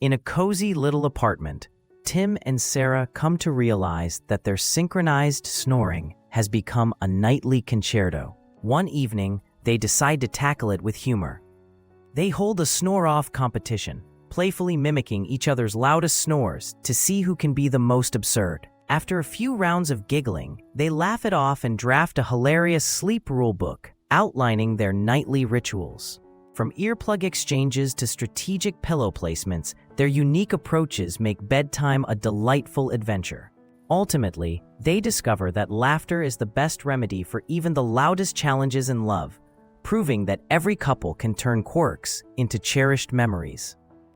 In a cozy little apartment, Tim and Sarah come to realize that their synchronized snoring has become a nightly concerto. One evening, they decide to tackle it with humor. They hold a snore-off competition, playfully mimicking each other's loudest snores to see who can be the most absurd. After a few rounds of giggling, they laugh it off and draft a hilarious sleep rule book outlining their nightly rituals. From earplug exchanges to strategic pillow placements, their unique approaches make bedtime a delightful adventure. Ultimately, they discover that laughter is the best remedy for even the loudest challenges in love, proving that every couple can turn quirks into cherished memories.